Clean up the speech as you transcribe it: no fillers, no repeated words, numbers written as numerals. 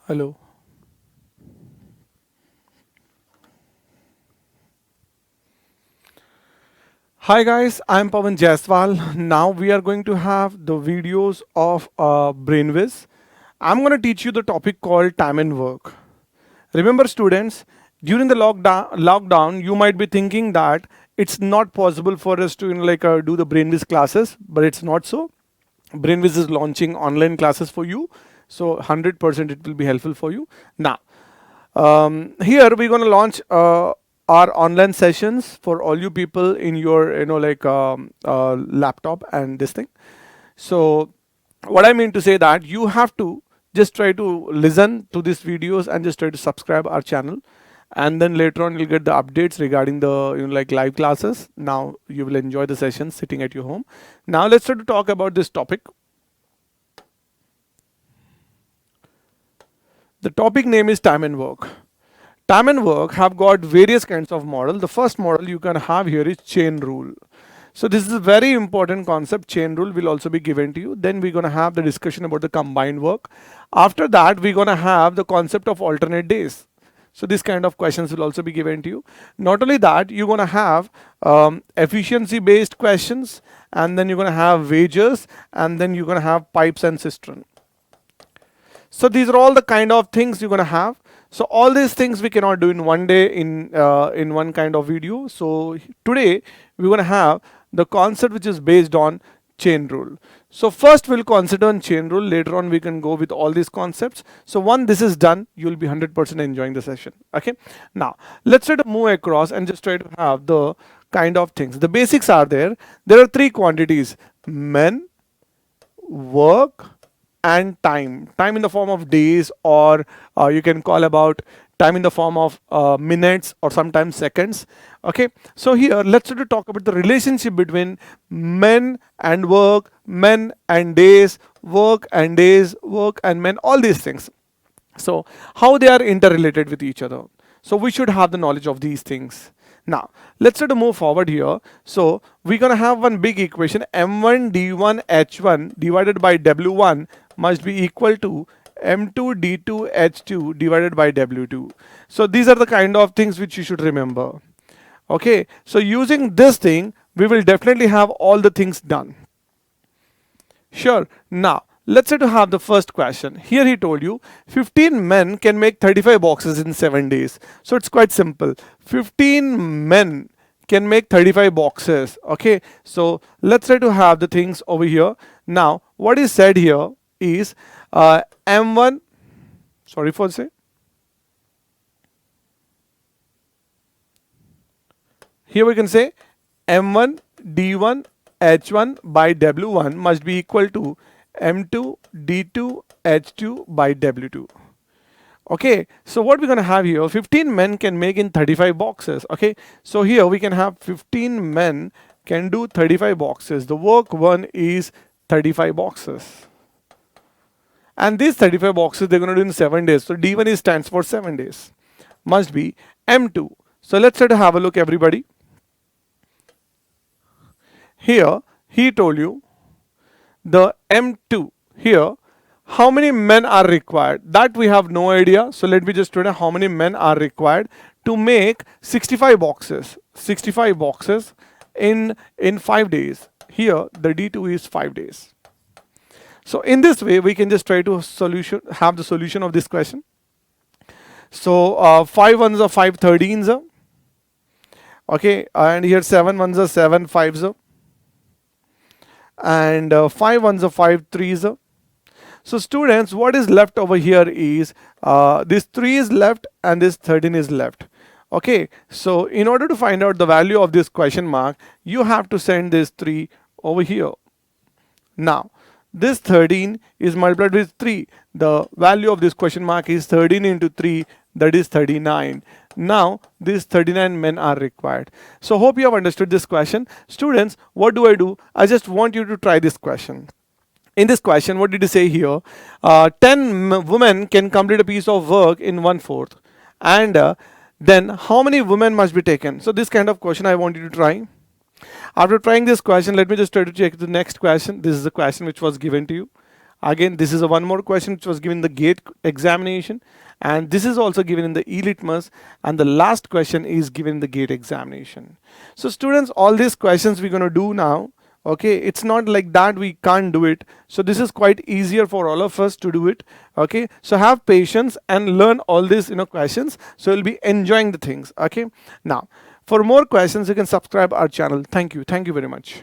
Hello. Hi guys, I'm Pawan Jaiswal. Now we are going to have the videos of BrainWiz. I'm going to teach you the topic called time and work. Remember students, during the lockdown, you might be thinking that it's not possible for us to do the BrainWiz classes, but it's not so. BrainWiz is launching online classes for you, so 100% it will be helpful for you. Now, here we're going to launch our online sessions for all you people in your laptop and this thing. So what I mean to say that you have to just try to listen to these videos and just try to subscribe our channel, and then later on you'll get the updates regarding the live classes. Now you will enjoy the sessions sitting at your home. Now let's try to talk about this topic. The topic name is time and work. Time and work have got various kinds of model. The first model you can have here is chain rule. So this is a very important concept. Chain rule will also be given to you. Then we're going to have the discussion about the combined work. After that, we're going to have the concept of alternate days. So this kind of questions will also be given to you. Not only that, you're going to have efficiency based questions, and then you're going to have wages, and then you're going to have pipes and cistern. So these are all the kind of things you're going to have. So all these things we cannot do in one day in one kind of video. So today we're going to have the concept which is based on chain rule. So first we'll consider on chain rule. Later on we can go with all these concepts. So once this is done, you'll be 100% enjoying the session. Okay. Now let's try to move across and just try to have the kind of things. The basics are there. There are three quantities: men, work, and time. Time in the form of days, or you can call about time in the form of minutes or sometimes seconds. Okay, so here let's try to talk about the relationship between men and work, men and days, work and days, work and men, all these things. So how they are interrelated with each other. So we should have the knowledge of these things. Now let's try to move forward here. So we're gonna have one big equation: m1 d1 h1 divided by w1 must be equal to m2 d2 h2 divided by w2. So these are the kind of things which you should remember. Okay, so using this thing we will definitely have all the things done. Sure. Now let's say to have the first question. Here he told you 15 men can make 35 boxes in 7 days. So it's quite simple. 15 men can make 35 boxes. Okay, so let's try to have the things over here. Now what is said here is m1, sorry for say, here we can say m1 d1 h1 by w1 must be equal to m2 d2 h2 by w2. Okay, so what we're going to have here, 15 men can make in 35 boxes. Okay, so here we can have 15 men can do 35 boxes. The work one is 35 boxes, and these 35 boxes they're going to do in 7 days. So d1 is stands for 7 days, must be m2. So let's try to have a look, everybody. Here he told you the m2 here, how many men are required, that we have no idea. So let me just tell you how many men are required to make 65 boxes. 65 boxes in 5 days. Here the d2 is 5 days. So in this way we can just try to have the solution of this question. So 5 ones are 5 13s, okay, and here 7 ones are 7 5s, and 5 ones are 5 threes. So students, what is left over here is this 3 is left and this 13 is left. Okay, so in order to find out the value of this question mark, you have to send this 3 over here. Now this 13 is multiplied with 3. The value of this question mark is 13 into 3, that is 39. Now these 39 men are required. So hope you have understood this question. Students, what do? I just want you to try this question. In this question, what did he say here? 10 women can complete a piece of work in 1/4. And then how many women must be taken? So this kind of question I want you to try. After trying this question, let me just try to check the next question. This is the question which was given to you. Again, this is a one more question which was given in the GATE examination, and this is also given in the e-litmus, and the last question is given in the GATE examination. So students, all these questions we're going to do now. Okay, it's not like that we can't do it. So this is quite easier for all of us to do it. Okay, so have patience and learn all these questions, so you'll be enjoying the things. Okay, now for more questions you can subscribe our channel. Thank you very much.